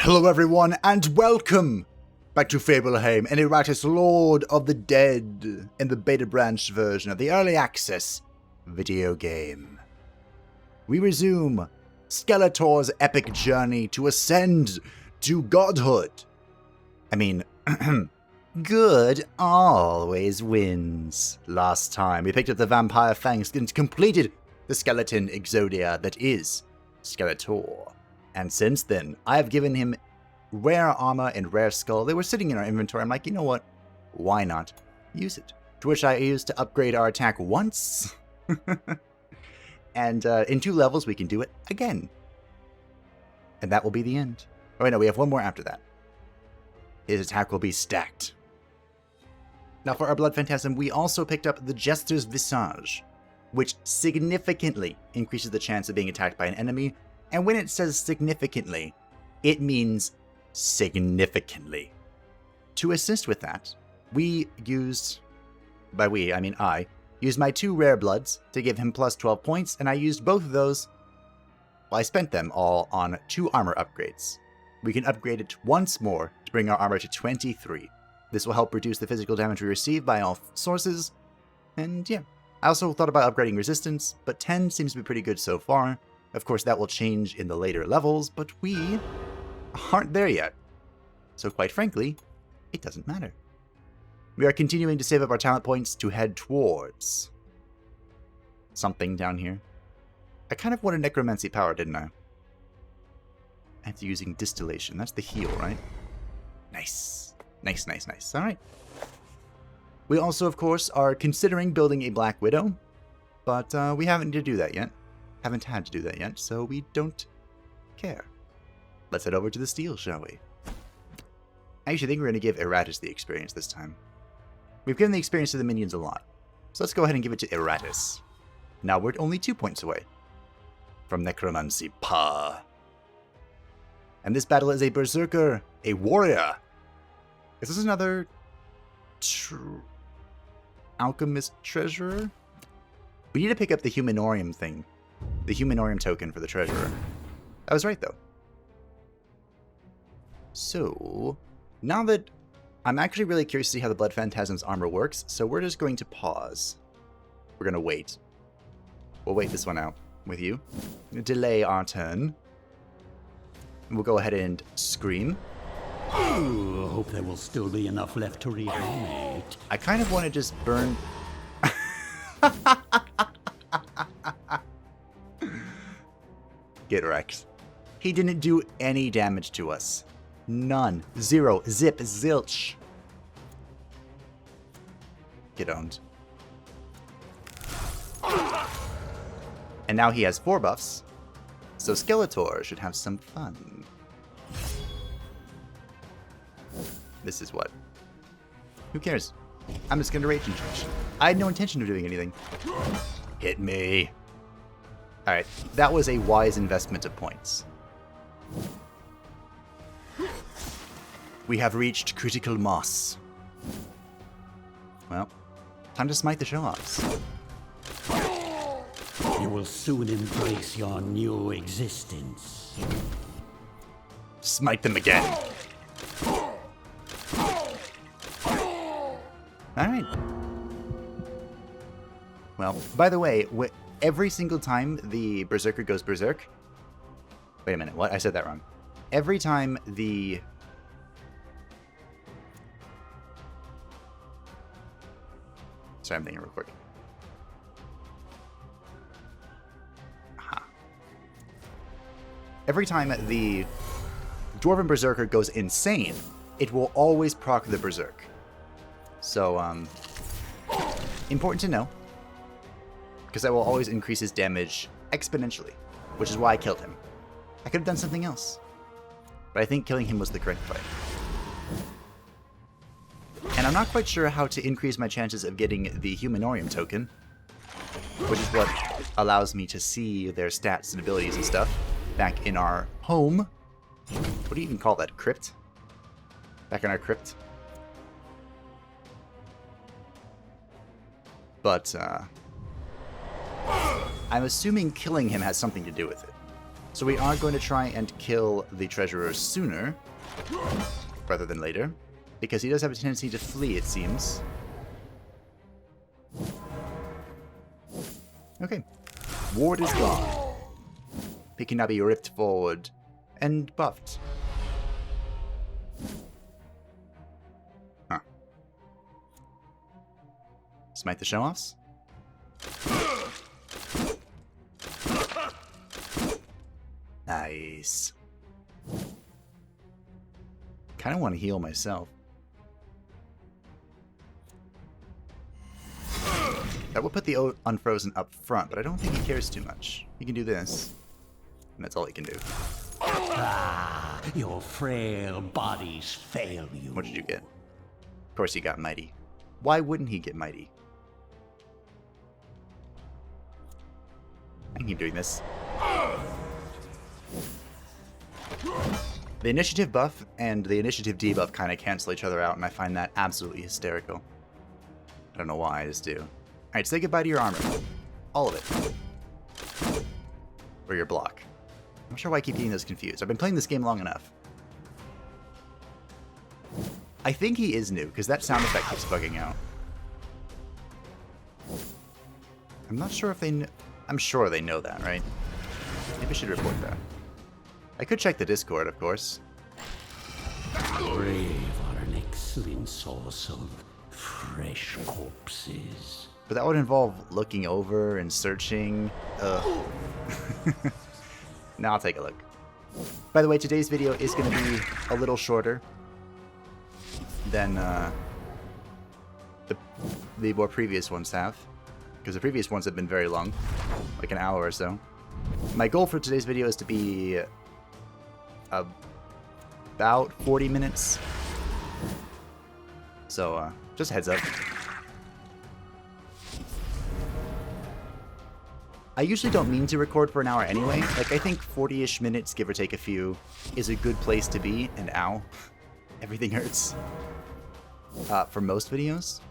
Hello everyone, and welcome back to Fableheim and Iratus, Lord of the Dead, in the beta branch version of the early access video game. We resume Skeletor's epic journey to ascend to godhood. I mean, good always wins. Last time we picked up the Vampire Fangs and completed the skeleton exodia that is Skeletor. And since then, I have given him rare armor and rare skull. They were sitting in our inventory. I'm like, you know what? Why not use it? To which I used to upgrade our attack once. And in 2 levels, we can do it again. And that will be the end. Oh, wait, no, we have one more after that. His attack will be stacked. Now, for our Blood Phantasm, we also picked up the Jester's Visage, which significantly increases the chance of being attacked by an enemy. And when it says significantly, it means significantly. To assist with that, we used, by we, I mean I, used my 2 rare bloods to give him plus 12 points, and I used both of those, well, I spent them all on 2 armor upgrades. We can upgrade it once more to bring our armor to 23. This will help reduce the physical damage we receive by all sources, and yeah. I also thought about upgrading resistance, but 10 seems to be pretty good so far. Of course, that will change in the later levels, but we aren't there yet. So quite frankly, it doesn't matter. We are continuing to save up our talent points to head towards something down here. I kind of wanted necromancy power, didn't I? After using distillation. That's the heal, right? Nice. Nice, nice, nice. All right. We also, of course, are considering building a Black Widow, but we haven't to do that yet. Haven't had to do that yet, so we don't care. Let's head over to the steel, shall we? I actually think we're going to give Iratus the experience this time. We've given the experience to the minions a lot, so let's go ahead and give it to Iratus. Now we're only 2 points away from Necromancy Pa. And this battle is a Berserker, a warrior. Is this another alchemist treasurer? We need to pick up the Humanorium thing. The Humanorium token for the treasurer. I was right, though. So, now that I'm actually really curious to see how the Blood Phantasm's armor works, so we're just going to pause. We're going to wait. We'll wait this one out with you. Delay our turn. And we'll go ahead and scream. Ooh, hope there will still be enough left to reanimate. I kind of want to just burn... Get wrecked. He didn't do any damage to us. None. Zero. Zip. Zilch. Get owned. And now he has 4 buffs. So Skeletor should have some fun. This is what? Who cares? I'm just going to rage injection. I had no intention of doing anything. Hit me. Alright, that was a wise investment of points. We have reached critical mass. Well, time to smite the show-offs. You will soon embrace your new existence. Smite them again. Alright. Well, by the way, every single time the Berserker goes Berserk... Wait a minute, what? I said that wrong. Every time the... Sorry, I'm thinking real quick. Aha. Every time the Dwarven Berserker goes insane, it will always proc the Berserk. So, important to know. Because that will always increase his damage exponentially, which is why I killed him. I could have done something else, but I think killing him was the correct play. And I'm not quite sure how to increase my chances of getting the Humanorium token, which is what allows me to see their stats and abilities and stuff back in our home. What do you even call that? Crypt? Back in our crypt. But, I'm assuming killing him has something to do with it. So we are going to try and kill the treasurer sooner rather than later, because he does have a tendency to flee, it seems. Okay. Ward is gone. He can now be ripped forward and buffed. Huh. Smite the show-offs? Nice. Kind of want to heal myself. That will put the Unfrozen up front, but I don't think he cares too much. He can do this, and that's all he can do. Ah, your frail bodies fail you. What did you get? Of course he got Mighty. Why wouldn't he get Mighty? I can keep doing this. The initiative buff and the initiative debuff kind of cancel each other out, and I find that absolutely hysterical. I don't know why, I just do. Alright, say goodbye to your armor. All of it. Or your block. I'm not sure why I keep getting those confused. I've been playing this game long enough. I think he is new, because that sound effect keeps bugging out. I'm not sure if they I'm sure they know that, right? Maybe I should report that. I could check the Discord, of course. Brave are an excellent source of fresh corpses. But that would involve looking over and searching. Ugh. Now I'll take a look. By the way, today's video is going to be a little shorter than the more previous ones have. Because the previous ones have been very long, like an hour or so. My goal for today's video is to be about 40 minutes. So, just a heads up. I usually don't mean to record for an hour anyway. Like, I think 40-ish minutes, give or take a few, is a good place to be. And ow, everything hurts. For most videos.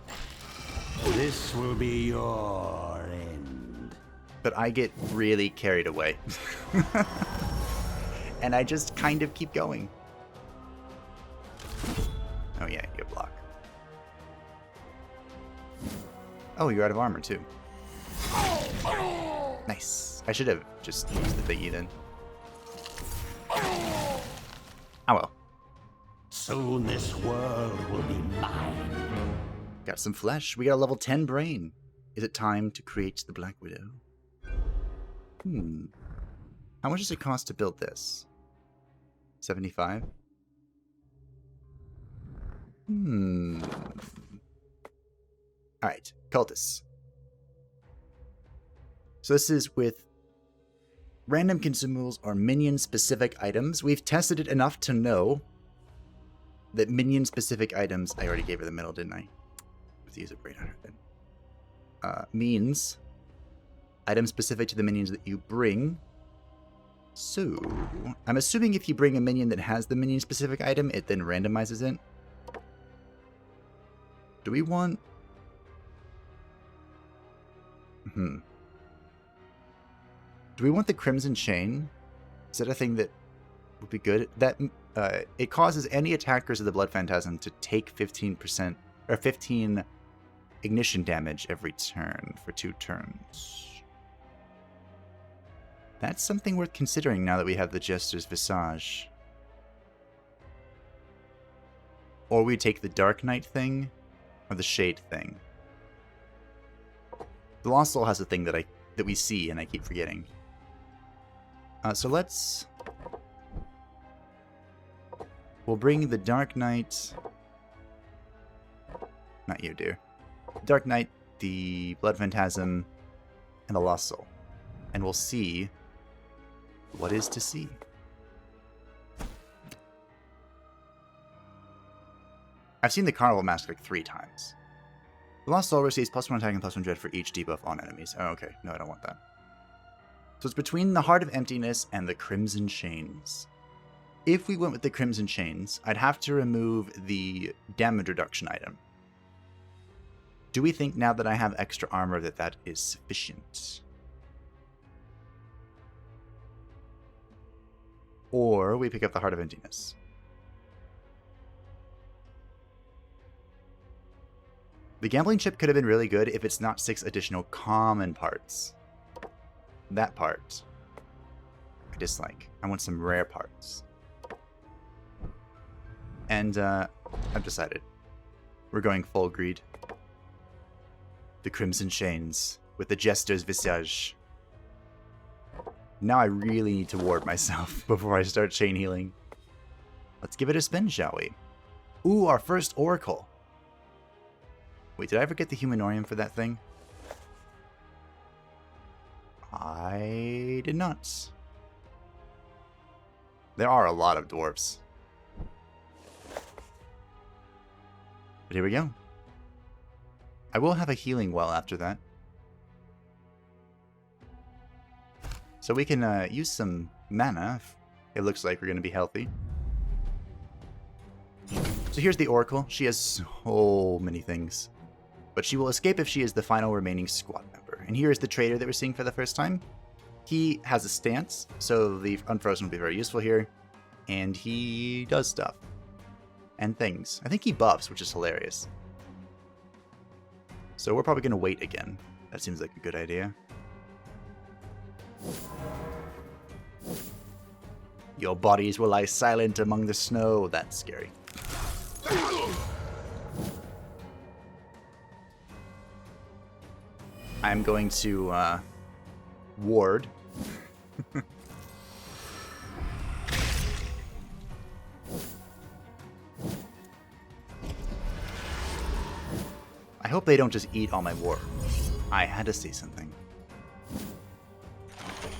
This will be your end. But I get really carried away. And I just kind of keep going. Oh yeah, you block. Oh, you're out of armor too. Nice. I should have just used the thingy then. Oh well. Soon this world will be mine. Got some flesh. We got a level 10 brain. Is it time to create the Black Widow? How much does it cost to build this? 75? Alright, cultists. So this is with random consumables or minion-specific items. We've tested it enough to know that minion-specific items... I already gave her the middle, didn't I? Let's use a brain on her then. Means items specific to the minions that you bring. So, I'm assuming if you bring a minion that has the minion-specific item, it then randomizes it. Do we want... Do we want the Crimson Chain? Is that a thing that would be good? That it causes any attackers of the Blood Phantasm to take 15% or 15 ignition damage every turn for 2 turns. That's something worth considering now that we have the Jester's Visage. Or we take the Dark Knight thing, or the Shade thing. The Lost Soul has a thing that we see and I keep forgetting. So let's... We'll bring the Dark Knight... Not you, dear. Dark Knight, the Blood Phantasm, and the Lost Soul. And we'll see what is to see. I've seen the Carnival Mask like 3 times. The Lost Soul receives +1 attack and +1 dread for each debuff on enemies. Oh, okay. No, I don't want that. So it's between the Heart of Emptiness and the Crimson Chains. If we went with the Crimson Chains, I'd have to remove the damage reduction item. Do we think now that I have extra armor that that is sufficient? Or we pick up the Heart of Emptiness. The gambling chip could have been really good if it's not 6 additional common parts. That part I dislike. I want some rare parts. And I've decided. We're going full greed. The Crimson Chains with the Jester's Visage. Now I really need to ward myself before I start chain healing. Let's give it a spin, shall we? Ooh, our first Oracle. Wait, did I ever get the Humanorium for that thing? I did not. There are a lot of dwarves. But here we go. I will have a healing well after that. So we can use some mana if it looks like we're going to be healthy. So here's the Oracle. She has so many things. But she will escape if she is the final remaining squad member. And here is the trader that we're seeing for the first time. He has a stance, so the Unfrozen will be very useful here. And he does stuff. And things. I think he buffs, which is hilarious. So we're probably going to wait again. That seems like a good idea. Your bodies will lie silent among the snow. That's scary. I'm going to ward. I hope they don't just eat all my ward. I had to say something.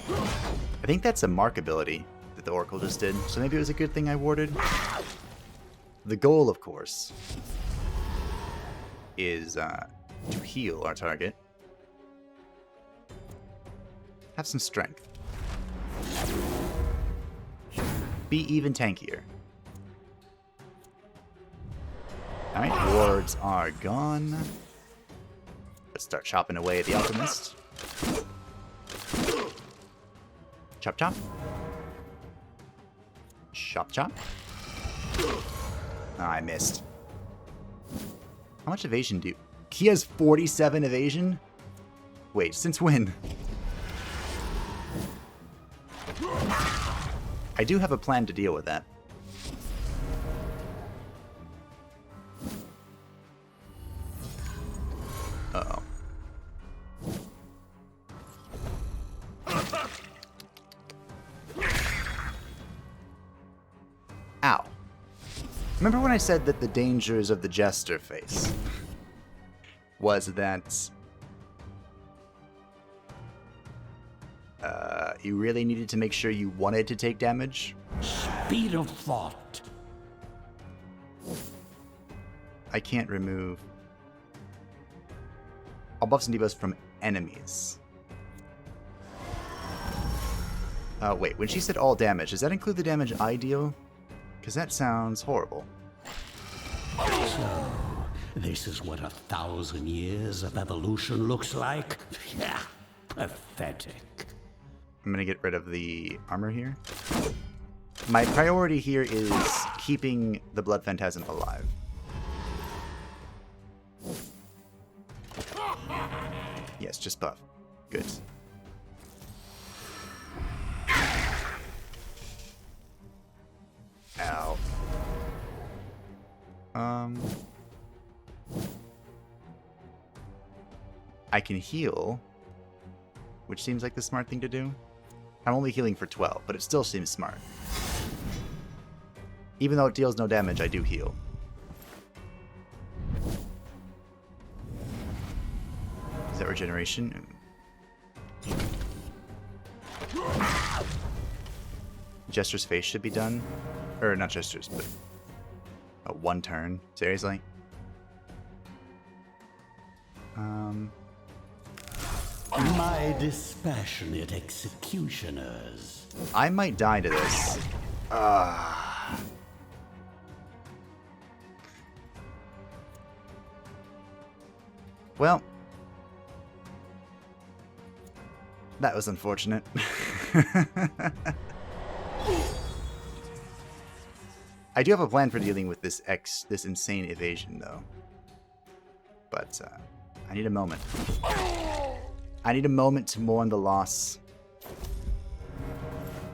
I think that's a mark ability that the Oracle just did, so maybe it was a good thing I warded. The goal, of course, is to heal our target. Have some strength. Be even tankier. Alright, wards are gone. Let's start chopping away at the Alchemist. Chop chop. Chop chop. Ah, I missed. How much evasion do you... He has 47 evasion? Wait, since when? I do have a plan to deal with that. Uh-oh. Ow. Remember when I said that the dangers of the Jester face was that you really needed to make sure you wanted to take damage? Speed of thought. I can't remove all buffs and debuffs from enemies. Wait, when she said all damage, does that include the damage I deal? Because that sounds horrible. So, this is what 1,000 years of evolution looks like? Yeah, pathetic. I'm going to get rid of the armor here. My priority here is keeping the Blood Phantasm alive. Yes, just buff. Good. Ow. I can heal, which seems like the smart thing to do. I'm only healing for 12, but it still seems smart. Even though it deals no damage, I do heal. Is that regeneration? Jester's face should be done. Or not Jester's, but one turn. Seriously? My dispassionate executioners. I might die to this. Well, that was unfortunate. I do have a plan for dealing with this insane evasion, though. But I need a moment. I need a moment to mourn the loss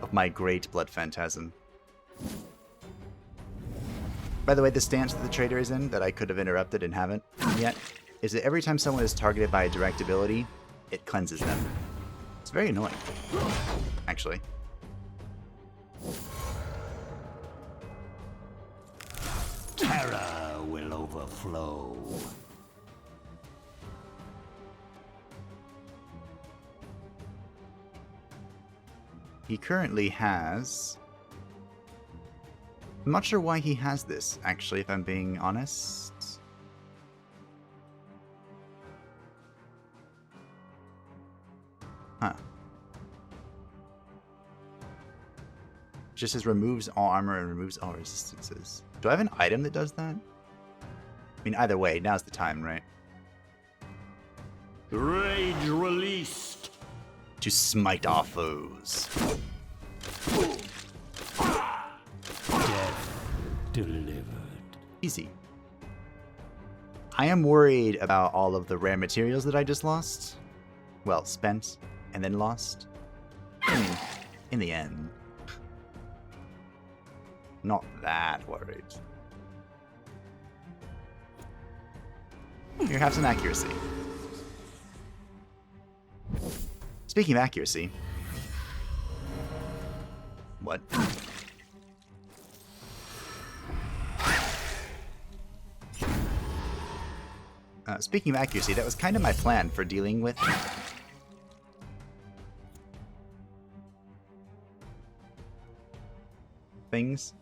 of my great Blood Phantasm. By the way, the stance that the trader is in, that I could have interrupted and haven't yet, is that every time someone is targeted by a direct ability, it cleanses them. It's very annoying, actually. Terror will overflow. He currently has... I'm not sure why he has this, actually, if I'm being honest. Huh. Just says removes all armor and removes all resistances. Do I have an item that does that? I mean, either way, now's the time, right? Rage released. To smite our foes. Death delivered. Easy. I am worried about all of the rare materials that I just lost. Well, spent and then lost. I mean, in the end. Not that worried. Here, have some accuracy. Speaking of accuracy... What? Speaking of accuracy, that was kind of my plan for dealing with... things.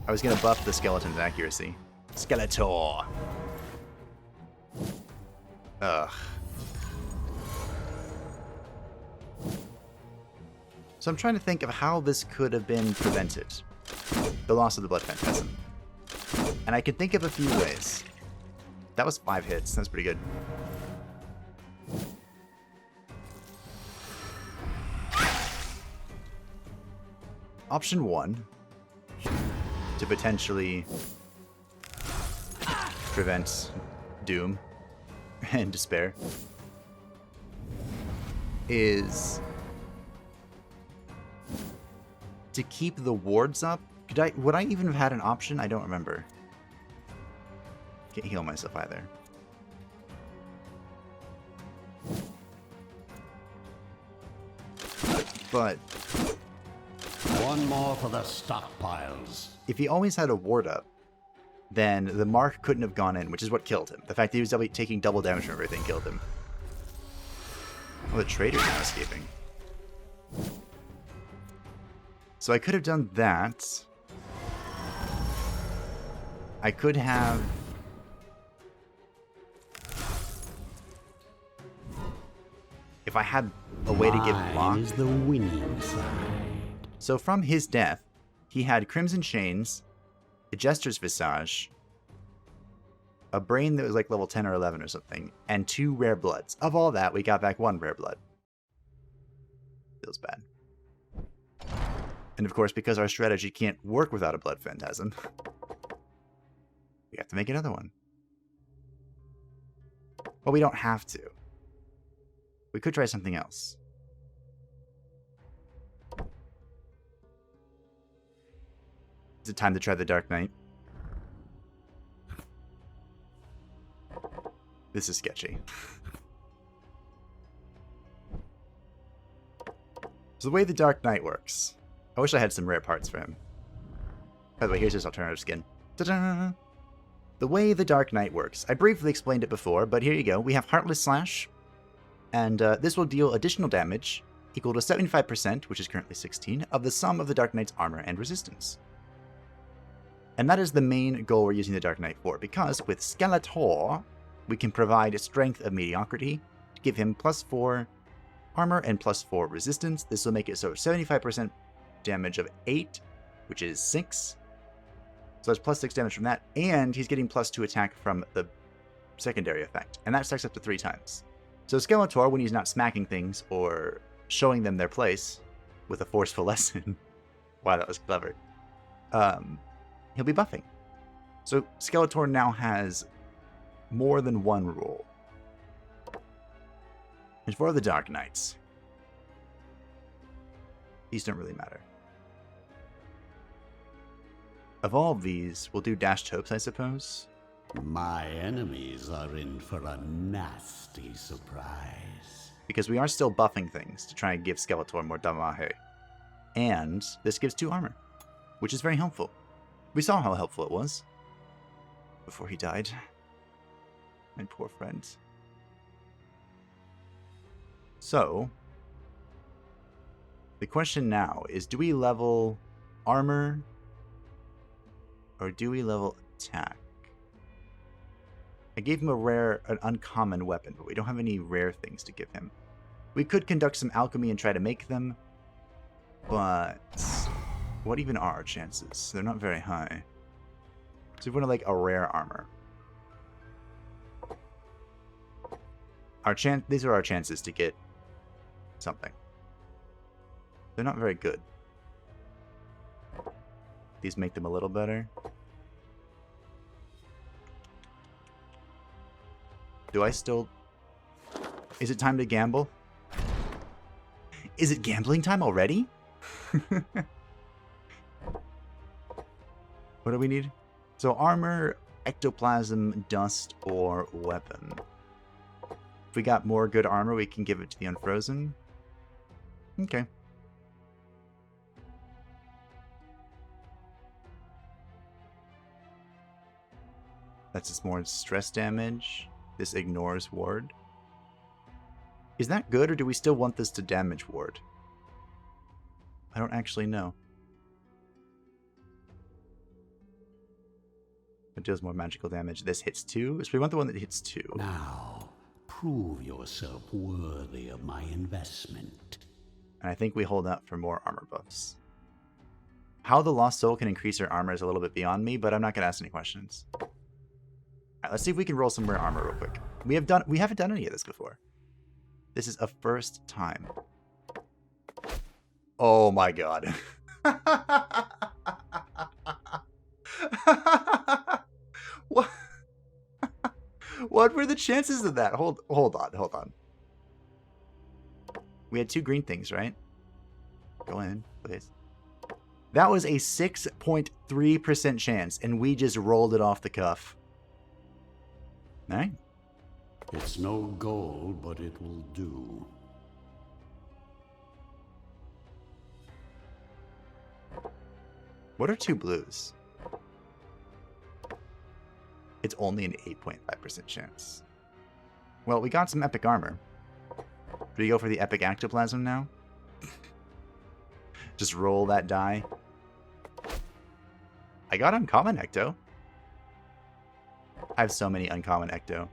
I was gonna buff the skeleton's accuracy. Skeletor! Ugh. So I'm trying to think of how this could have been prevented. The loss of the Blood Phantasm. And I could think of a few ways. That was 5 hits. That's pretty good. Option 1. To potentially prevent doom and despair. Is... to keep the wards up. Would I even have had an option? I don't remember. Can't heal myself either. But one more for the stockpiles. If he always had a ward up, then the mark couldn't have gone in, which is what killed him. The fact that he was taking double damage from everything killed him. Oh, the trader's now escaping. So I could have done that. I could have... if I had a way to give block... is the winning side. So from his death, he had Crimson Chains, a Jester's Visage, a Brain that was like level 10 or 11 or something, and 2 Rare Bloods. Of all that, we got back 1 Rare Blood. Feels bad. And of course, because our strategy can't work without a Blood Phantasm, we have to make another one. Well, we don't have to. We could try something else. Is it time to try the Dark Knight? This is sketchy. So the way the Dark Knight works... I wish I had some rare parts for him. By the way, here's his alternative skin. Ta-da! The way the Dark Knight works. I briefly explained it before, but here you go. We have Heartless Slash, and this will deal additional damage equal to 75%, which is currently 16, of the sum of the Dark Knight's armor and resistance. And that is the main goal we're using the Dark Knight for, because with Skeletor, we can provide a Strength of Mediocrity to give him +4 armor and +4 resistance. This will make it so 75% damage of 8, which is 6. So that's +6 damage from that, and he's getting +2 attack from the secondary effect, and that stacks up to 3 times. So Skeletor, when he's not smacking things or showing them their place with a forceful lesson, wow, that was clever, he'll be buffing. So Skeletor now has more than one rule. And for the Dark Knights, these don't really matter. Of all of these, we'll do Dashed Hopes, I suppose. My enemies are in for a nasty surprise. Because we are still buffing things to try and give Skeletor more damage. And this gives 2 armor, which is very helpful. We saw how helpful it was before he died. My poor friend. So, the question now is, do we level armor or do we level attack? I gave him an uncommon weapon, but we don't have any rare things to give him. We could conduct some alchemy and try to make them, but what even are our chances? They're not very high. So we want to like a rare armor. These are our chances to get something. They're not very good. These make them a little better. Do I still... Is it time to gamble? Is it gambling time already? What do we need? So armor, ectoplasm, dust, or weapon. If we got more good armor, we can give it to the Unfrozen. Okay. That's just more stress damage. This ignores ward. Is that good, or do we still want this to damage ward? I don't actually know. It does more magical damage. This hits 2, so we want the one that hits 2. Now, prove yourself worthy of my investment. And I think we hold out for more armor buffs. How the Lost Soul can increase her armor is a little bit beyond me, but I'm not going to ask any questions. Alright, let's see if we can roll some rare armor real quick. We haven't done any of this before. This is a first time. Oh my god. What? What were the chances of that? Hold on. We had 2 green things, right? Go in, please. That was a 6.3% chance, and we just rolled it off the cuff. All right. It's no gold, but it will do. What are 2 blues? It's only an 8.5% chance. Well, we got some epic armor. Do we go for the epic ectoplasm now? Just roll that die. I got uncommon ecto. I have so many uncommon ecto.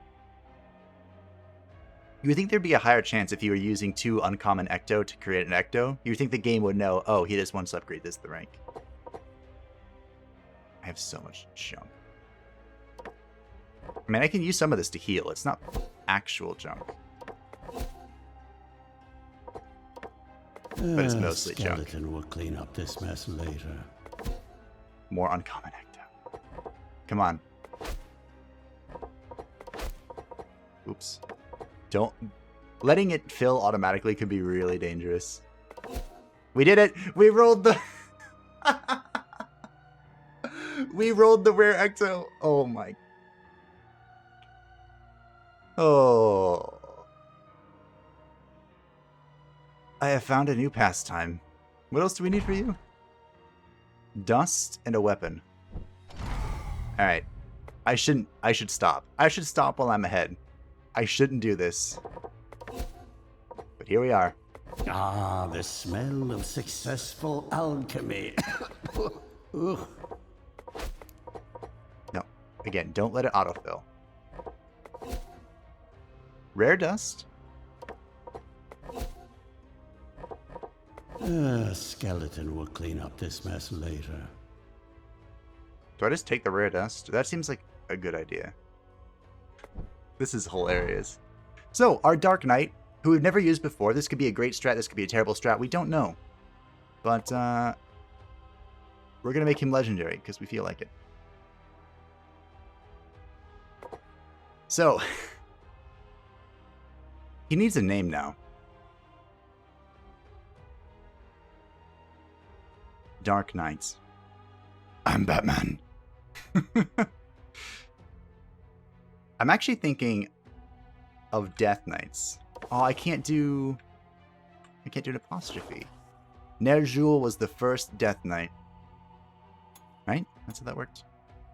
You would think there'd be a higher chance if you were using 2 uncommon ecto to create an ecto. You would think the game would know, oh, he just wants to upgrade this to the rank. I have so much junk. I mean, I can use some of this to heal. It's not actual junk. But it's mostly junk. Skeleton will clean up this mess later. More uncommon ecto. Come on. Oops. Don't... Letting it fill automatically could be really dangerous. We did it! We rolled the... We rolled the rare ecto! Oh my... Oh... I have found a new pastime. What else do we need for you? Dust and a weapon. Alright. I should stop. I should stop while I'm ahead. I shouldn't do this. But here we are. Ah, the smell of successful alchemy. Ugh. No. Again, don't let it autofill. Rare dust. Skeleton will clean up this mess later. Do I just take the rare dust? That seems like a good idea. This is hilarious. So, our Dark Knight, who we've never used before, this could be a great strat, this could be a terrible strat, we don't know. But, We're going to make him legendary because we feel like it. So, he needs a name now. Dark Knights. I'm Batman. I'm actually thinking of Death Knights. Oh, I can't do an apostrophe. Ner'zhul was the first Death Knight. Right? That's how that worked.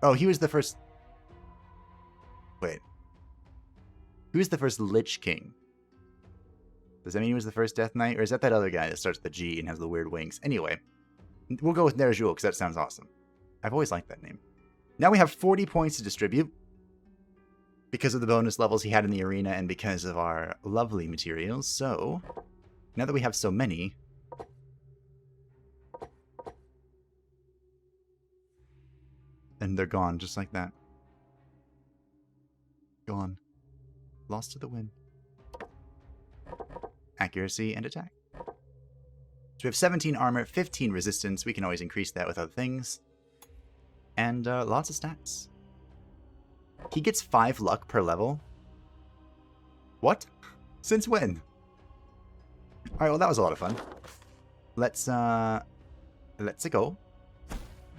Oh, he was the first... Wait. Who was the first Lich King? Does that mean he was the first Death Knight? Or is that other guy that starts with the G and has the weird wings? Anyway, we'll go with Ner'zhul because that sounds awesome. I've always liked that name. Now we have 40 points to distribute because of the bonus levels he had in the arena and because of our lovely materials. So, now that we have so many... And they're gone, just like that. Gone. Lost to the wind. Accuracy and attack. So we have 17 armor, 15 resistance. We can always increase that with other things. And lots of stats. He gets 5 luck per level. What? Since when? Alright, well that was a lot of fun. Let's go.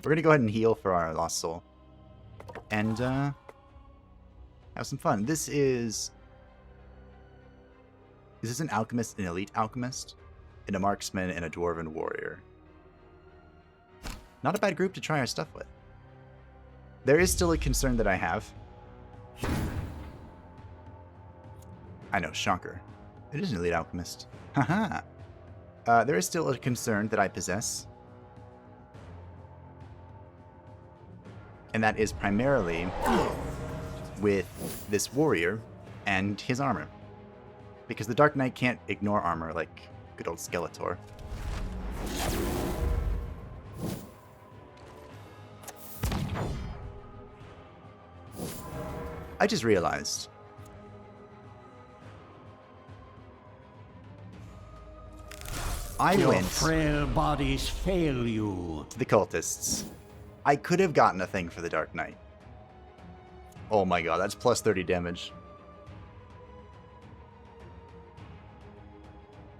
We're gonna go ahead and heal for our lost soul. And have some fun. This is this an alchemist, an elite alchemist? And a marksman and a dwarven warrior. Not a bad group to try our stuff with. There is still a concern that I have. I know, shocker. It is an elite alchemist. Haha. There is still a concern that I possess. And that is primarily with this warrior and his armor. Because the Dark Knight can't ignore armor like good old Skeletor. I just realized. Your frail bodies fail you. To the cultists. I could have gotten a thing for the Dark Knight. Oh my god, that's plus 30 damage.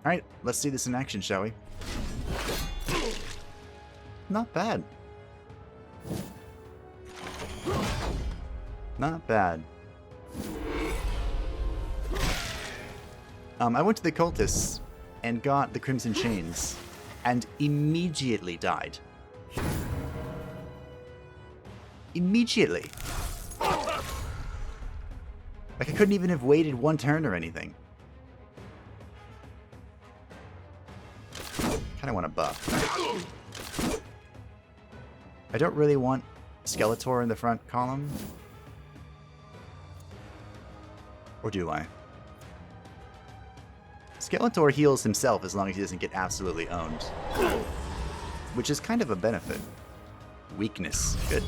Alright, let's see this in action, shall we? Not bad. Not bad. I went to the cultists and got the Crimson Chains and immediately died. Immediately. Like I couldn't even have waited one turn or anything. Kinda want a buff. I don't really want Skeletor in the front column. Or do I? Skeletor heals himself as long as he doesn't get absolutely owned. Which is kind of a benefit. Weakness. Good.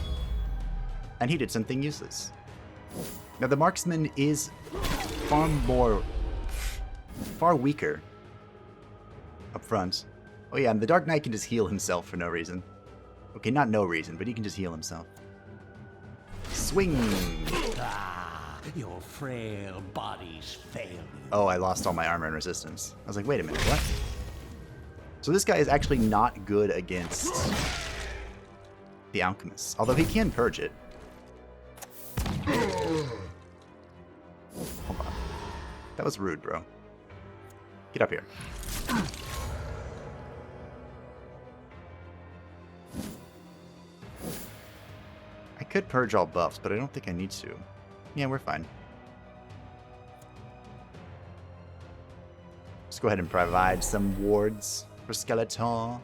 And he did something useless. Now the marksman is far weaker up front. Oh yeah, and the Dark Knight can just heal himself for no reason. Okay, not no reason, but he can just heal himself. Swing! Your frail bodies fail you. Oh, I lost all my armor and resistance. I was like, wait a minute, what? So this guy is actually not good against the alchemists, although he can purge it. Hold on. That was rude, bro. Get up here. I could purge all buffs, but I don't think I need to. Yeah, we're fine. Let's go ahead and provide some wards for Skeletor,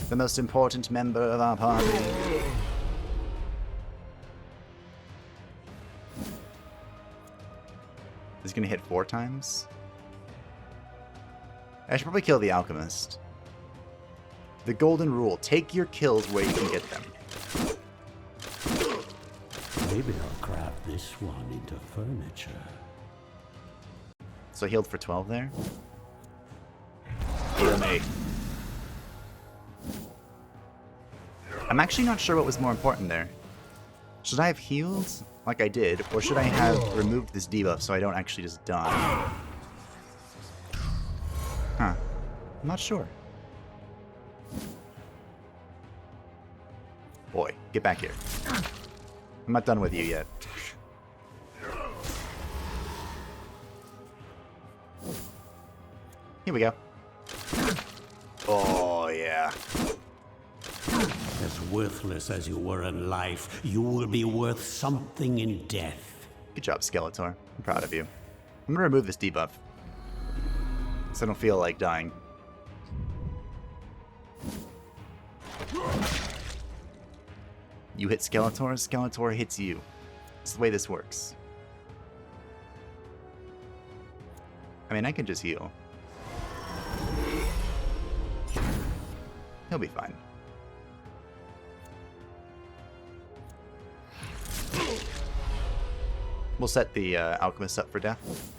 the most important member of our party. Is he gonna hit 4 times? I should probably kill the alchemist. The golden rule: take your kills where you can get them. Maybe I'll craft this one into furniture. So I healed for 12 there. Heal me. I'm actually not sure what was more important there. Should I have healed like I did, or should I have removed this debuff so I don't actually just die? Huh. I'm not sure. Boy, get back here. I'm not done with you yet. Here we go. Oh, yeah. As worthless as you were in life, you will be worth something in death. Good job, Skeletor. I'm proud of you. I'm gonna remove this debuff, so I don't feel like dying. You hit Skeletor, Skeletor hits you. That's the way this works. I mean, I can just heal. He'll be fine. We'll set the Alchemist up for death.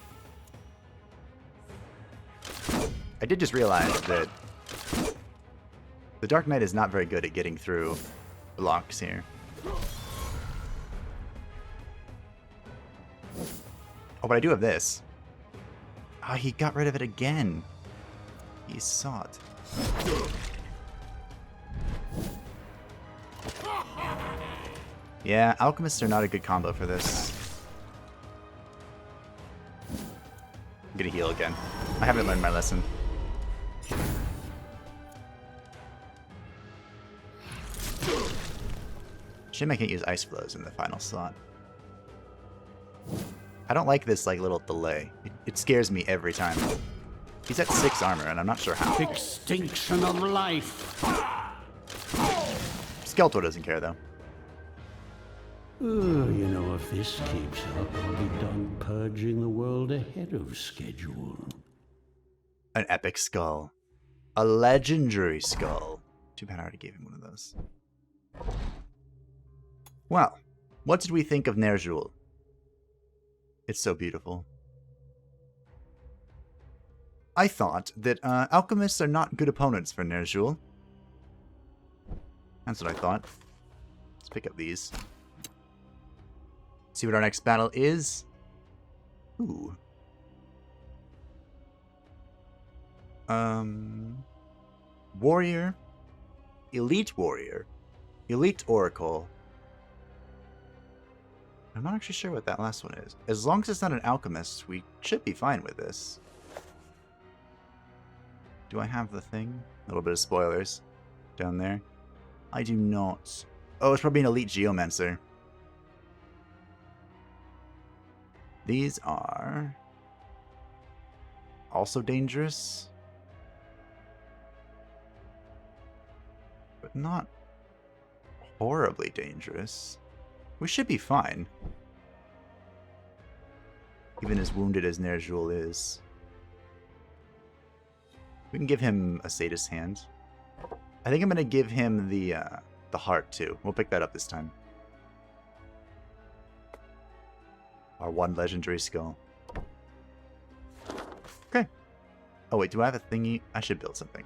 I did just realize that the Dark Knight is not very good at getting through blocks here. Oh, but I do have this. Oh, he got rid of it again. He saw it. Yeah, Alchemists are not a good combo for this. I'm gonna heal again. I haven't learned my lesson. Shame I can't use Ice Flows in the final slot. I don't like this like little delay. It scares me every time. He's at 6 armor and I'm not sure how. Extinction of life. Skeletor doesn't care though. You know, if this keeps up, I'll be done purging the world ahead of schedule. An epic skull. A legendary skull. Too bad I already gave him one of those. Well, what did we think of Ner'zhul? It's so beautiful. I thought that alchemists are not good opponents for Ner'zhul. That's what I thought. Let's pick up these. See what our next battle is. Ooh. Warrior. Elite Warrior. Elite Oracle. I'm not actually sure what that last one is. As long as it's not an alchemist, we should be fine with this. Do I have the thing? A little bit of spoilers down there. I do not. Oh, it's probably an elite geomancer. These are also dangerous, but not horribly dangerous. We should be fine, even as wounded as Ner'zhul is. We can give him a Sadist hand. I think I'm going to give him the heart too. We'll pick that up this time. Our one legendary skull. Okay. Oh wait, do I have a thingy? I should build something.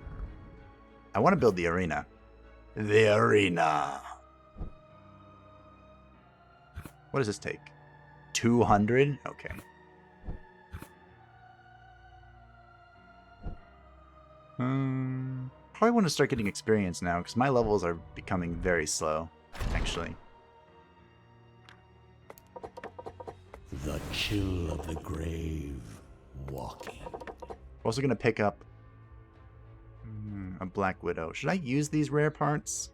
I want to build the arena. The arena. What does this take? 200? Okay. Probably want to start getting experience now, because my levels are becoming very slow, actually. The chill of the grave, walking. We're also going to pick up a Black Widow. Should I use these rare parts?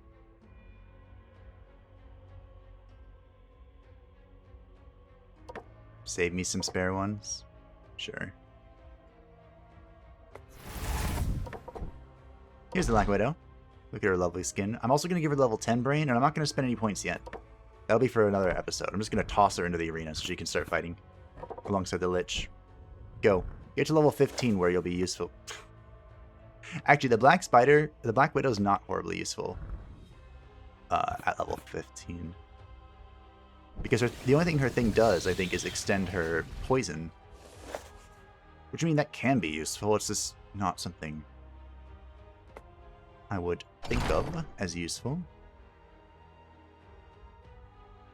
Save me some spare ones? Sure. Here's the Black Widow. Look at her lovely skin. I'm also going to give her level 10 brain, and I'm not going to spend any points yet. That'll be for another episode. I'm just going to toss her into the arena so she can start fighting alongside the Lich. Go. Get to level 15 where you'll be useful. Actually, the Black Spider, the Black Widow is not horribly useful at level 15. Because the only thing her thing does, I think, is extend her poison. Which I mean, that can be useful. It's just not something I would think of as useful.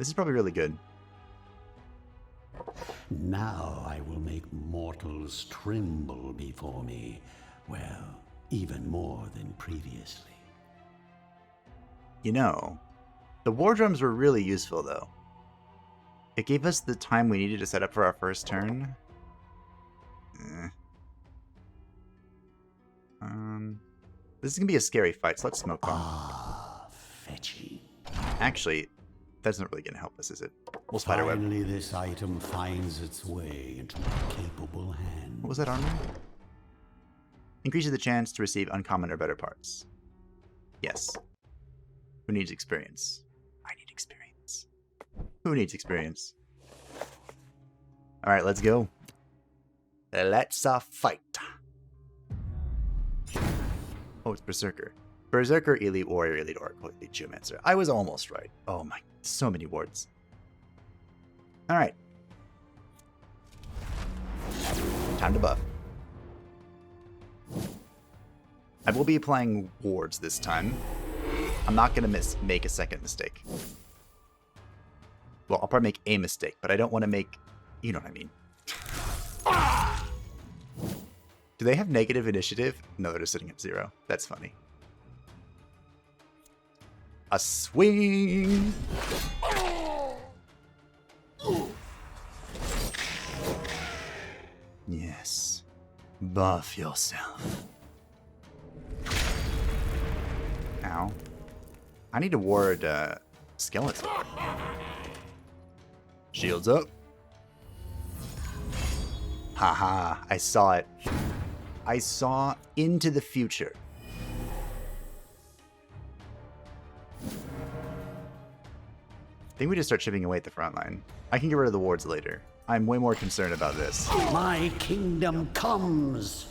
This is probably really good. Now I will make mortals tremble before me. Well, even more than previously. You know, the war drums were really useful, though. It gave us the time we needed to set up for our first turn. This is going to be a scary fight, so let's smoke bomb. Ah, fetching. Actually, that's not really going to help us, is it? We'll spiderweb. Finally, this item finds its way into my capable hand. What was that armor? Increases the chance to receive uncommon or better parts. Yes. Who needs experience? I need experience. Who needs experience? Alright, let's go. Let's fight. Oh, it's Berserker. Berserker, Elite Warrior, Elite Oracle, Elite Geomancer. I was almost right. Oh my, so many wards. Alright. Time to buff. I will be applying wards this time. I'm not going to make a second mistake. Well, I'll probably make a mistake, but I don't want to make... You know what I mean. Do they have negative initiative? No, they're just sitting at 0. That's funny. A swing! Yes. Buff yourself. Ow. I need to ward skeleton. Shields up. Haha, I saw it. I saw into the future. I think we just start chipping away at the front line. I can get rid of the wards later. I'm way more concerned about this. My kingdom comes.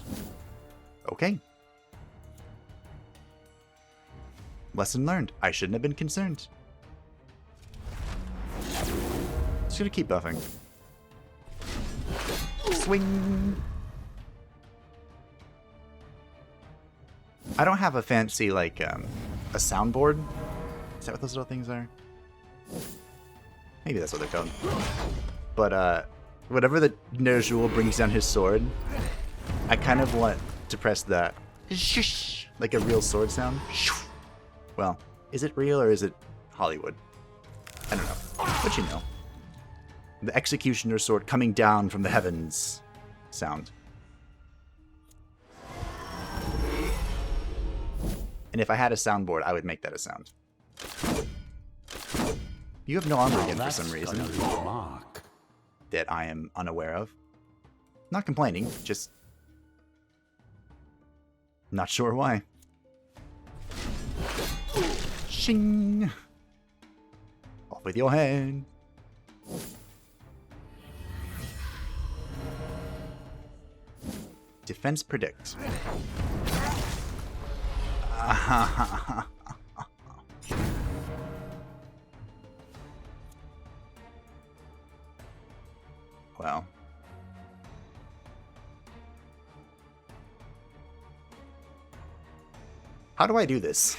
Okay. Lesson learned. I shouldn't have been concerned. Just gonna keep buffing. Swing. I don't have a fancy, like, a soundboard. Is that what those little things are? Maybe that's what they're called. But, whatever the Ner'zhul brings down his sword, I kind of want to press that, like a real sword sound. Well, is it real or is it Hollywood? I don't know. But you know. The executioner's sword coming down from the heavens sound. And if I had a soundboard, I would make that a sound. You have no armor again for some reason. That I am unaware of. Not complaining, just... not sure why. Shing! Off with your head. Defense predict. Well. How do I do this?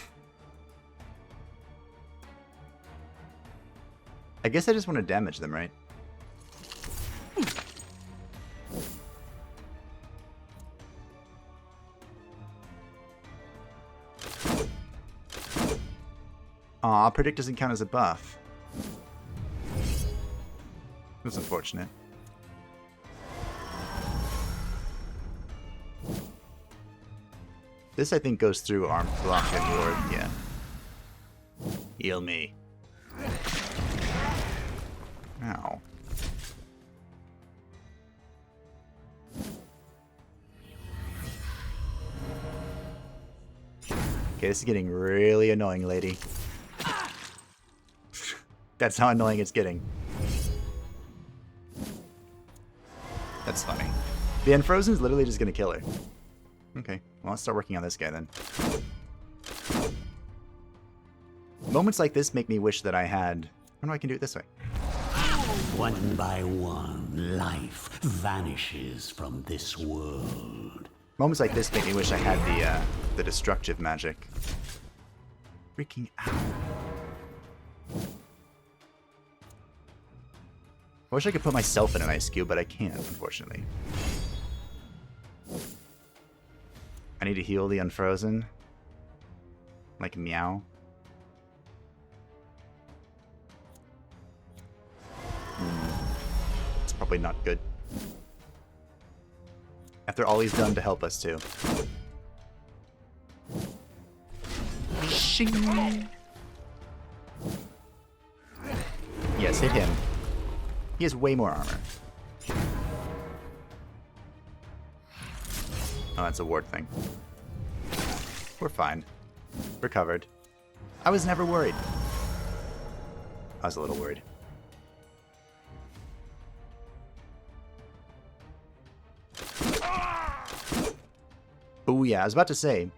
I guess I just want to damage them, right? Aw, predict doesn't count as a buff. That's unfortunate. This, I think, goes through arm block and ward. Yeah. Heal me. Ow. Okay, this is getting really annoying, lady. That's how annoying it's getting. That's funny. The Unfrozen's literally just gonna kill her. Okay, well, let's start working on this guy then. Moments like this make me wish that I had... I know I can do it this way. One by one, life vanishes from this world. Moments like this make me wish I had the destructive magic. Freaking out. I wish I could put myself in an ice cube, but I can't, unfortunately. I need to heal the unfrozen. Like meow. It's probably not good. After all he's done to help us, too. Shing! Yes, hit him. He has way more armor. Oh, that's a ward thing. We're fine. We're covered. I was never worried. I was a little worried. Oh yeah, I was about to say,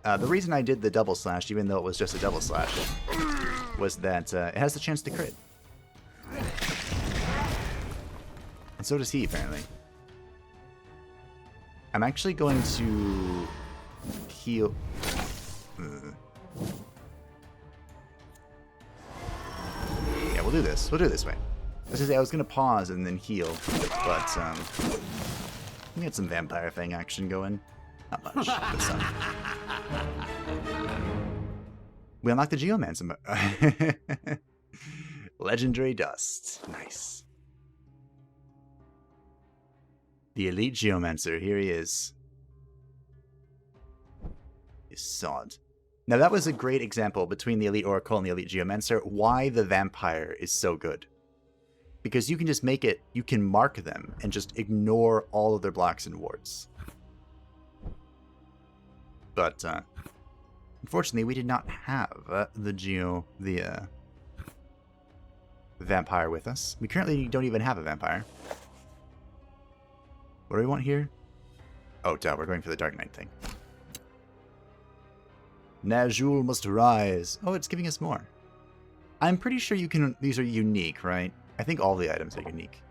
the reason I did the double slash, even though it was just a double slash, was that it has the chance to crit. And so does he, apparently. I'm actually going to heal. Yeah, we'll do this. We'll do it this way. I was going to pause and then heal, but we had some vampire thing action going. Not much, but some. We unlocked the Geomancer. Legendary Dust. Nice. The Elite Geomancer. Here he is. His sword. Now that was a great example between the Elite Oracle and the Elite Geomancer why the Vampire is so good. Because you can just make it, you can mark them and just ignore all of their blocks and wards. But, unfortunately, we did not have the Vampire with us. We currently don't even have a Vampire. What do we want here? Oh, duh, we're going for the Dark Knight thing. Najul must rise. Oh, it's giving us more. I'm pretty sure you can... These are unique, right? I think all the items are unique.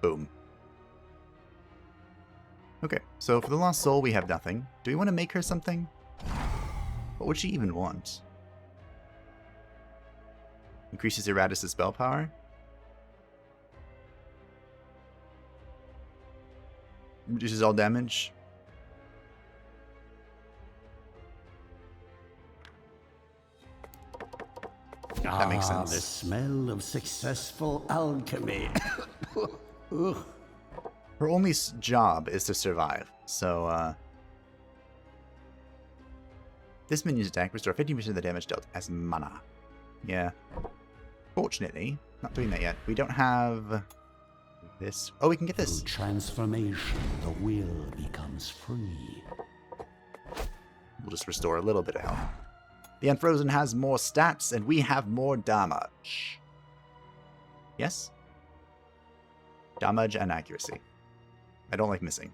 Boom. Okay, so for the Lost Soul, we have nothing. Do we want to make her something? What would she even want? Increases Iratus' spell power? Reduces all damage. That makes sense. The smell of successful alchemy. Her only job is to survive, so this minion's attack restore 15% of the damage dealt as mana. Yeah. Fortunately, not doing that yet. We don't have this. Oh, we can get this. Through transformation, the will becomes free. We'll just restore a little bit of health. The Unfrozen has more stats, and we have more damage. Yes? Damage and accuracy. I don't like missing.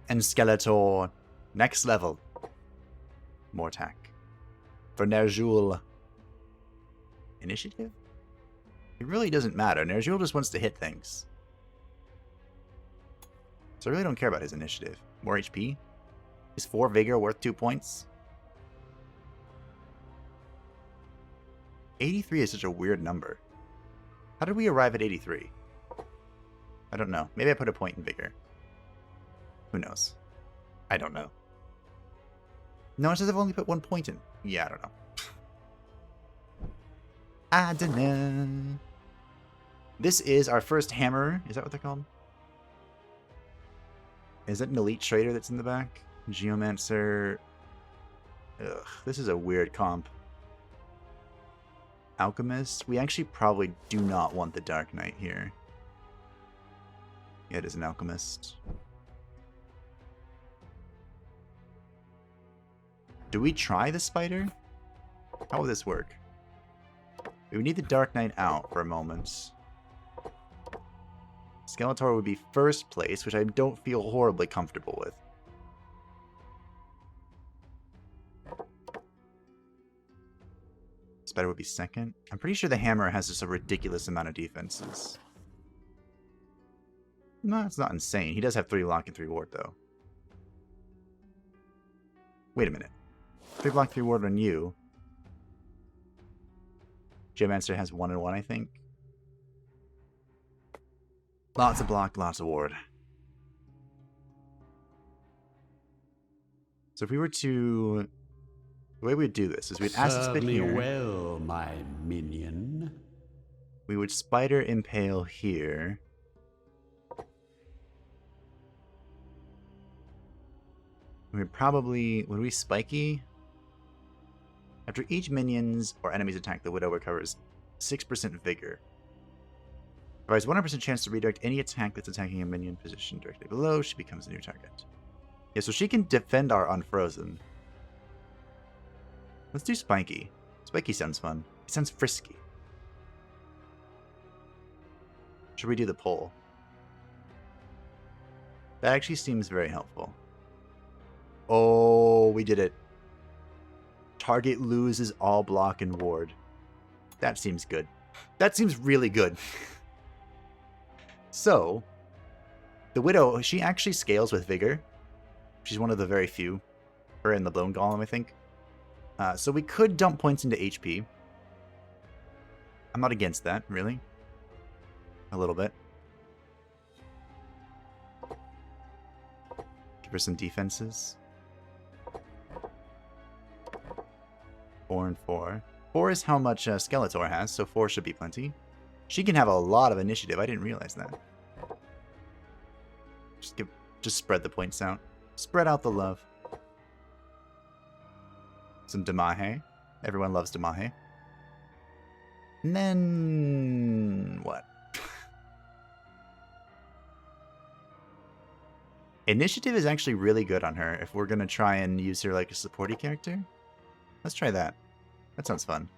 And Skeletor, next level. More attack. For Ner'zhul, initiative? It really doesn't matter. Ner'zhul just wants to hit things. So I really don't care about his initiative. More HP? Is 4 Vigor worth 2 points? 83 is such a weird number. How did we arrive at 83? I don't know. Maybe I put a point in Vigor. Who knows? I don't know. No, it says I've only put 1 point in. Yeah, I don't know. I don't know. This is our first hammer. Is that what they're called? Is it an Elite Trader that's in the back? Geomancer. Ugh, this is a weird comp. Alchemist. We actually probably do not want the Dark Knight here. Yeah, it is an Alchemist. Do we try the Spider? How will this work? We would need the Dark Knight out for a moment. Skeletor would be first place, which I don't feel horribly comfortable with. Spider would be second. I'm pretty sure the hammer has just a ridiculous amount of defenses. No, it's not insane. He does have 3 lock and 3 ward, though. Wait a minute. 3 block, 3 ward on you. Geomancer has 1 and 1, I think. Lots of block, lots of ward. So if we were to... The way we'd do this is we'd acid spit here. Serve me well, my minion. We would spider impale here. We'd probably... Would we spiky? After each minion's or enemy's attack, the Widow recovers 6% vigor. Provides 100% chance to redirect any attack that's attacking a minion positioned directly below. She becomes a new target. Yeah, so she can defend our Unfrozen. Let's do Spiky. Spiky sounds fun. It sounds frisky. Should we do the pull? That actually seems very helpful. Oh, we did it. Target loses all block and ward. That seems good. That seems really good. So, the Widow, she actually scales with Vigor. She's one of the very few. Her and the Bone Golem, I think. So we could dump points into HP. I'm not against that, really. A little bit. Give her some defenses. 4 and 4. 4 is how much Skeletor has, so 4 should be plenty. She can have a lot of initiative. I didn't realize that. Just spread the points out. Spread out the love. Some Damahe. Everyone loves Damahe. And then... what? Initiative is actually really good on her if we're going to try and use her like a supporty character. Let's try that. That sounds fun.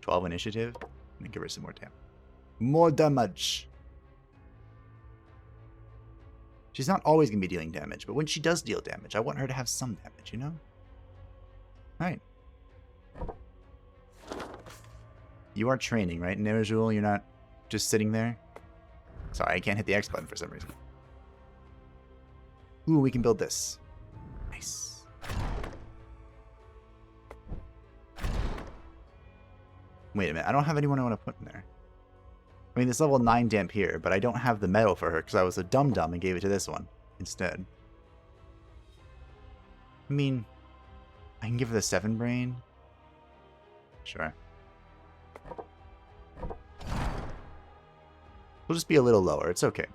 12 initiative. And give her some more damage. More damage! She's not always going to be dealing damage, but when she does deal damage, I want her to have some damage, you know? Alright. You are training, right, Nerajul? You're not just sitting there? Sorry, I can't hit the X button for some reason. Ooh, we can build this. Nice. Wait a minute, I don't have anyone I want to put in there. I mean, this level 9 damp here, but I don't have the metal for her because I was a dum-dum and gave it to this one instead. I mean, I can give her the 7 brain. Sure. We'll just be a little lower. It's okay.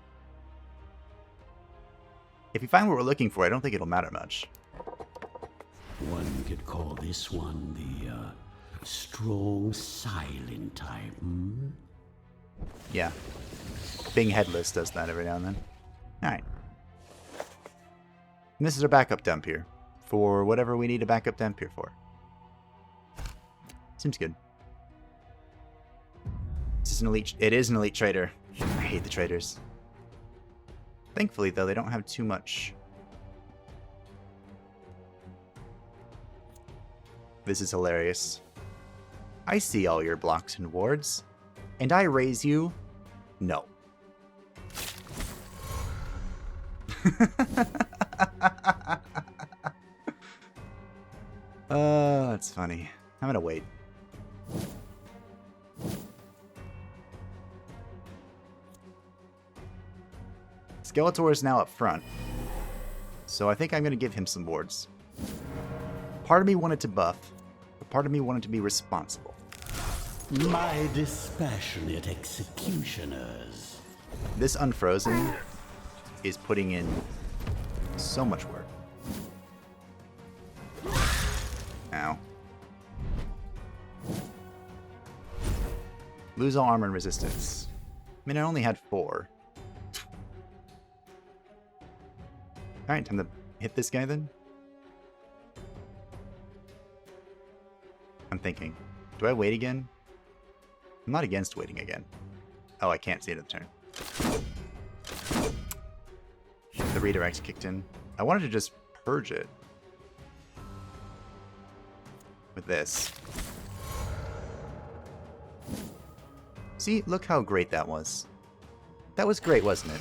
If you find what we're looking for, I don't think it'll matter much. One could call this one the strong silent type, hmm? Yeah. Being headless does that every now and then. Alright. And this is our backup dump here. For whatever we need a backup dump here for. Seems good. This is an elite... It is an elite trader. I hate the traders. Thankfully, though, they don't have too much. This is hilarious. I see all your blocks and wards. And I raise you? No. That's funny. I'm gonna wait. Skeletor is now up front. So I think I'm gonna give him some wards. Part of me wanted to buff, but part of me wanted to be responsible. My dispassionate executioners. This Unfrozen is putting in so much work. Ow. Lose all armor and resistance. I mean, I only had 4. Alright, time to hit this guy then. I'm thinking. Do I wait again? I'm not against waiting again. Oh, I can't see it at the turn. The redirect kicked in. I wanted to just purge it. With this. See, look how great that was. That was great, wasn't it?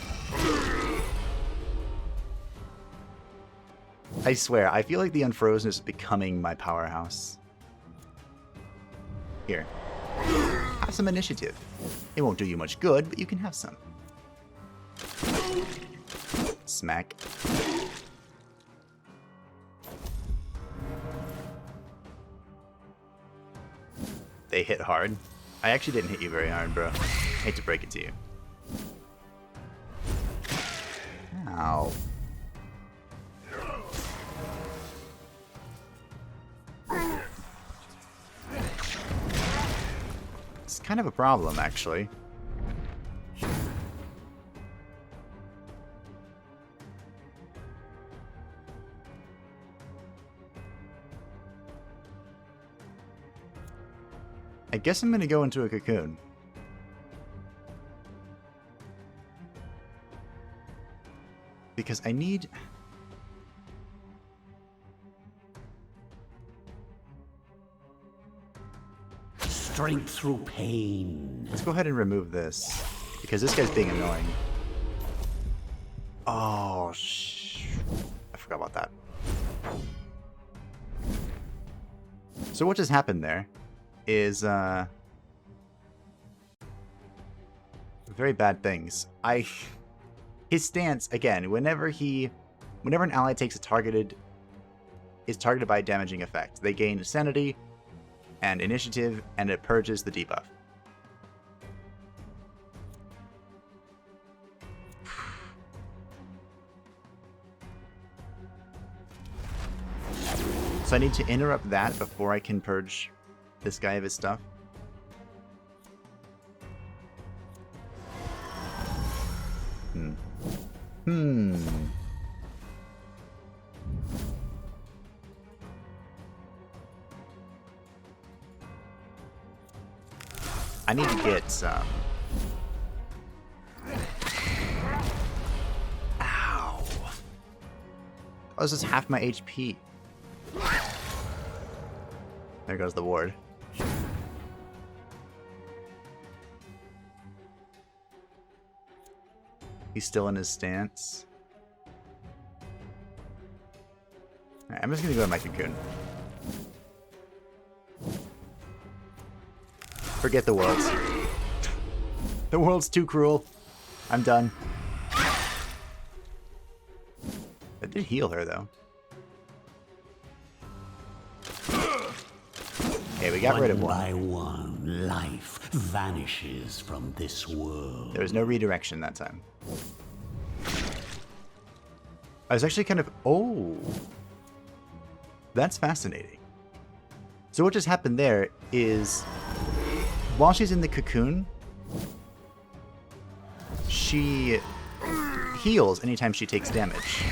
I swear, I feel like the Unfrozen is becoming my powerhouse. Here. Have some initiative. It won't do you much good, but you can have some. Smack. They hit hard. I actually didn't hit you very hard, bro. Hate to break it to you. Ow. It's kind of a problem, actually. I guess I'm gonna go into a cocoon. Because I need... Strength through pain. Let's go ahead and remove this. Because this guy's being annoying. Oh, I forgot about that. So what just happened there is very bad things. His stance, again, whenever an ally takes is targeted by a damaging effect, they gain sanity and initiative, and it purges the debuff. So I need to interrupt that before I can purge this guy of his stuff. I need to get some... Ow. That was just half my HP. There goes the ward. He's still in his stance. Alright, I'm just gonna go to my cocoon. Forget the worlds. The world's too cruel. I'm done. That did heal her, though. Okay, we got rid of one. By one, life vanishes from this world. There was no redirection that time. I was actually kind of... Oh! That's fascinating. So what just happened there is... While she's in the cocoon, she heals anytime she takes damage.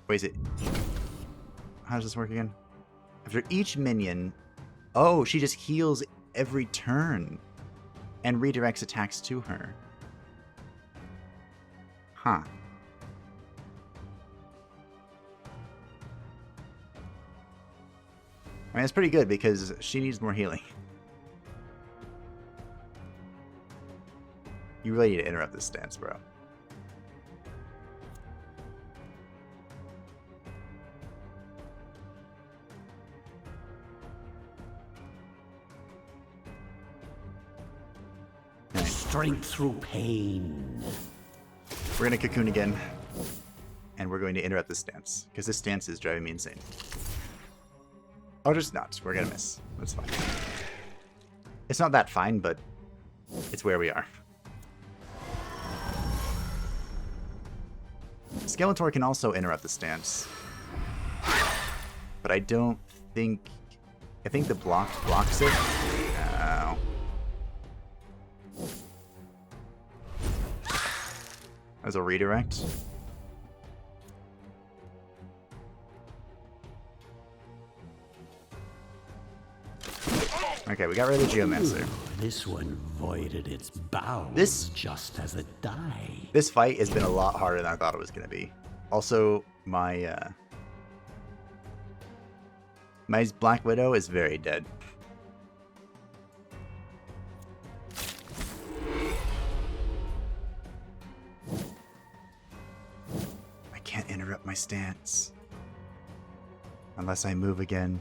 Wait, is it... How does this work again? After each minion... Oh, she just heals every turn and redirects attacks to her. Huh. I mean, it's pretty good because she needs more healing. You really need to interrupt this stance, bro. Strength through pain. We're gonna cocoon again. And we're going to interrupt this stance. Because this stance is driving me insane. Oh, just not. We're gonna miss. That's fine. It's not that fine, but it's where we are. Skeletor can also interrupt the stance. But I don't think... I think the block blocks it. No. As a redirect. Okay, we got rid of the Geomancer. This one voided its bowels just as it died. This fight has been a lot harder than I thought it was going to be. Also, my Black Widow is very dead. I can't interrupt my stance. Unless I move again.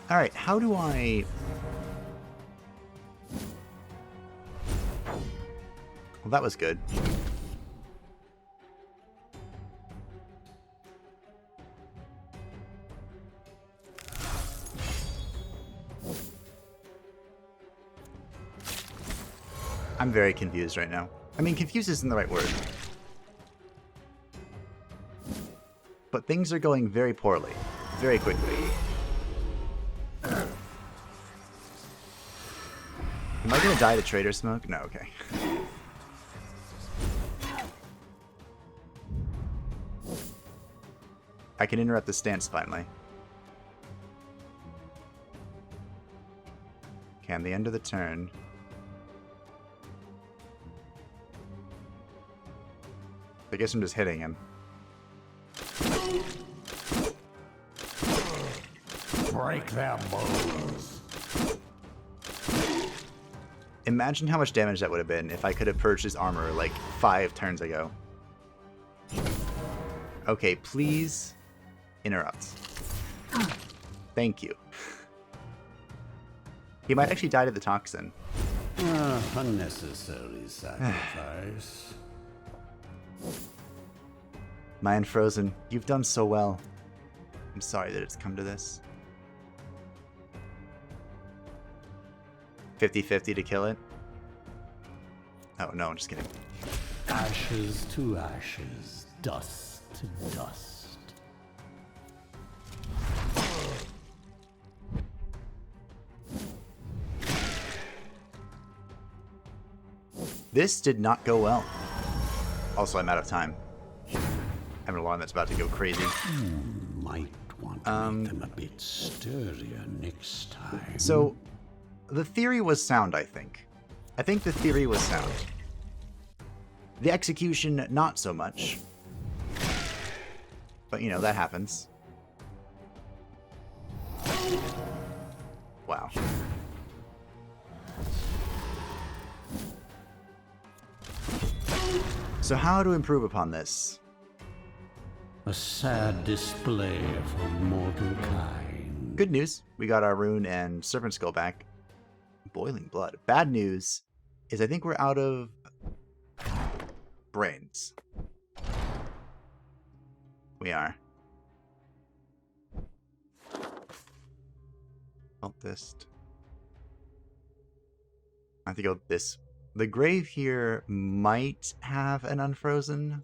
Alright, how do I... Well, that was good. I'm very confused right now. I mean, confused isn't the right word. But things are going very poorly. Very quickly. Am I gonna die to Trader Smoke? No, okay. I can interrupt the stance finally. Okay, on the end of the turn. I guess I'm just hitting him. Break their bones. Imagine how much damage that would have been if I could have purged his armor like 5 turns ago. Okay, please interrupt. Thank you. He might actually die to the toxin. Unnecessary sacrifice. My Unfrozen, you've done so well. I'm sorry that it's come to this. 50-50 to kill it? Oh, no, I'm just kidding. Ashes to ashes, dust to dust. This did not go well. Also, I'm out of time. I have an alarm that's about to go crazy. Might want to make them a bit sturdier next time. So, the theory was sound, I think. I think the theory was sound. The execution, not so much. But, you know, that happens. Wow. So how to improve upon this? A sad display for mortal kind. Good news, we got our rune and serpent skull back. Boiling blood. Bad news is I think we're out of brains. We are. Cultist. I have to go this. The grave here might have an unfrozen.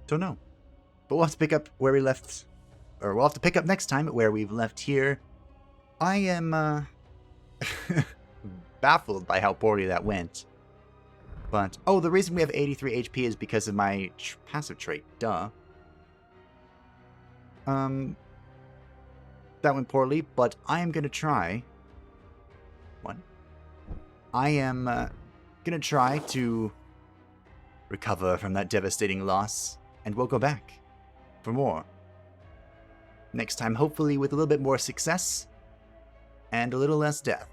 Don't know. But we'll have to pick up where we left. Or we'll have to pick up next time where we've left here. I am baffled by how poorly that went. But, oh, the reason we have 83 HP is because of my passive trait. Duh. That went poorly, but I am going to try. What? I am going to try to recover from that devastating loss, and we'll go back for more. Next time, hopefully with a little bit more success and a little less death.